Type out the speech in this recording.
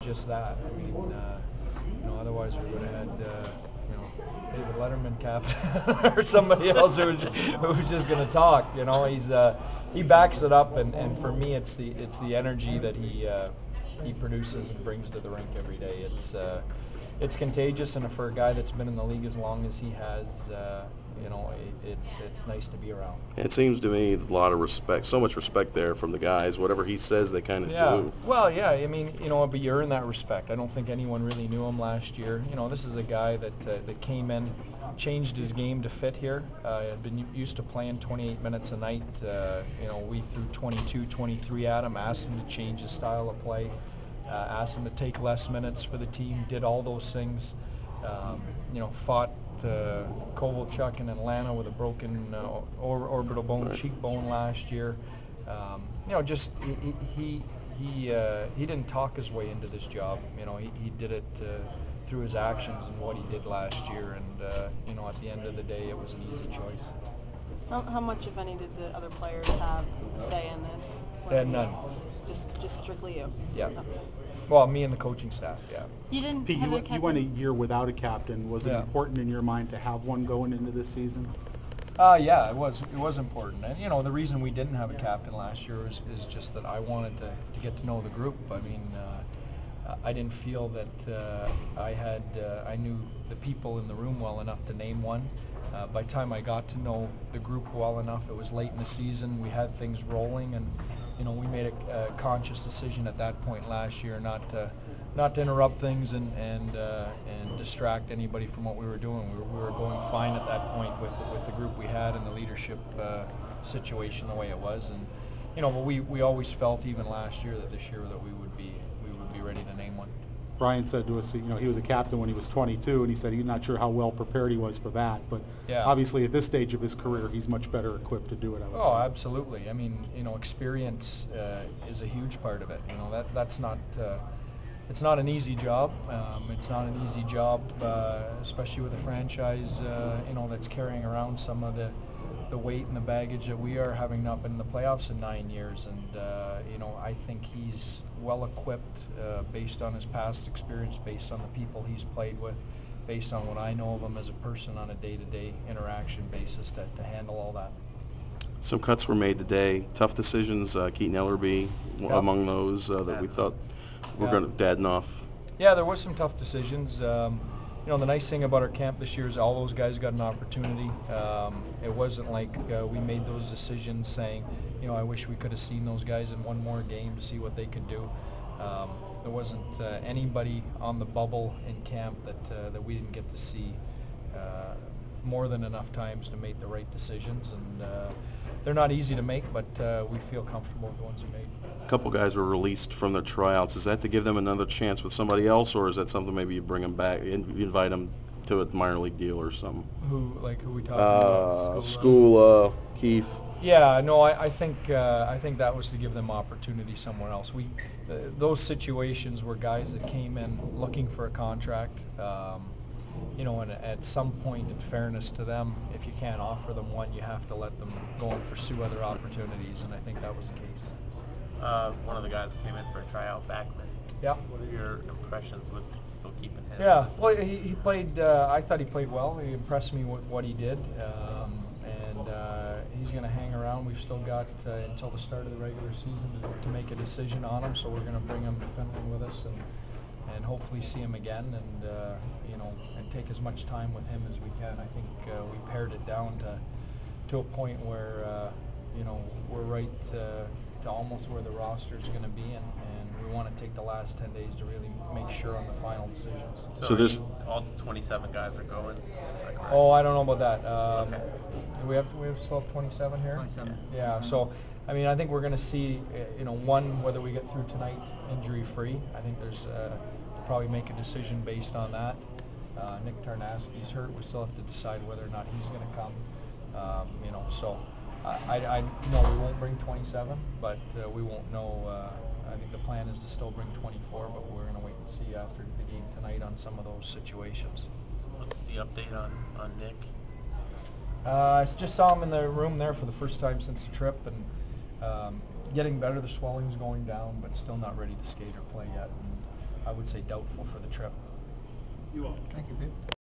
just that. I mean, otherwise we would have had, David Letterman captain or somebody else who was just going to talk. He backs it up, and for me, it's the energy that he produces and brings to the rink every day. It's contagious, and for a guy that's been in the league as long as he has, it's nice to be around. It seems to me a lot of respect, so much respect there from the guys. Whatever he says, they kind of do. Well, yeah, I mean, but you earn that respect. I don't think anyone really knew him last year. This is a guy that came in, changed his game to fit here. Had been used to playing 28 minutes a night. We threw 22, 23 at him, asked him to change his style of play, asked him to take less minutes for the team, did all those things. Fought Kovalchuk in Atlanta with a broken orbital bone, cheekbone last year. He didn't talk his way into this job. He did it through his actions and what he did last year. And at the end of the day, it was an easy choice. How much, if any, did the other players have a say in this? None. Just strictly you? Yeah. Well, me and the coaching staff, yeah. You didn't Pete, have a captain? you went a year without a captain. Was it important in your mind to have one going into this season? Yeah, it was. It was important. And, the reason we didn't have a captain last year is just that I wanted to get to know the group. I mean, I didn't feel that I knew the people in the room well enough to name one. By the time I got to know the group well enough, it was late in the season. We had things rolling, and we made a conscious decision at that point last year not to interrupt things and distract anybody from what we were doing. We were going fine at that point with the group we had and the leadership situation the way it was, and but we always felt even last year that this year that we would be ready to name one. Brian said to us, he was a captain when he was 22, and he said he's not sure how well prepared he was for that. But obviously, at this stage of his career, he's much better equipped to do it. Oh, absolutely. I mean, experience is a huge part of it. That's not. It's not an easy job. It's not an easy job, especially with a franchise, that's carrying around some of the weight and the baggage that we are, having not been in the playoffs in 9 years. And I think he's well equipped based on his past experience, based on the people he's played with, based on what I know of him as a person on a day-to-day interaction basis to handle all that. Some cuts were made today. Tough decisions. Keaton Ellerby among those that we thought were going to deaden off. Yeah, there was some tough decisions. The nice thing about our camp this year is all those guys got an opportunity. It wasn't like we made those decisions saying, I wish we could have seen those guys in one more game to see what they could do. There wasn't anybody on the bubble in camp that we didn't get to see more than enough times to make the right decisions. And they're not easy to make, but we feel comfortable with the ones we made. A couple guys were released from their tryouts. Is that to give them another chance with somebody else, or is that something maybe you bring them back, invite them to a minor league deal or something? Who we talking about? School, Keith. Yeah, no, I think that was to give them opportunity somewhere else. Those situations were guys that came in looking for a contract. And at some point, in fairness to them, if you can't offer them one, you have to let them go and pursue other opportunities, and I think that was the case. One of the guys came in for a tryout, Backman. Yeah. What are your impressions with still keeping him? Yeah, well, he played, I thought he played well. He impressed me with what he did, and he's going to hang around. We've still got until the start of the regular season to make a decision on him, so we're going to bring him to Finland with us and hopefully see him again and take as much time with him as we can. I think we pared it down to a point where we're right to almost where the roster is going to be, and we want to take the last 10 days to really make sure on the final decisions. So this all 27 guys are going? Oh, I don't know about that. Okay. We have still have 27 here? 27. Yeah, so I mean, I think we're going to see, one, whether we get through tonight injury-free. I think there's probably make a decision based on that. Nick Tarnasky's hurt. We still have to decide whether or not he's going to come. So I know we won't bring 27, but we won't know. I think the plan is to still bring 24, but we're going to wait and see after the game tonight on some of those situations. What's the update on Nick? I just saw him in the room there for the first time since the trip, and getting better. The swelling's going down, but still not ready to skate or play yet. And I would say doubtful for the trip. Thank you, Pete.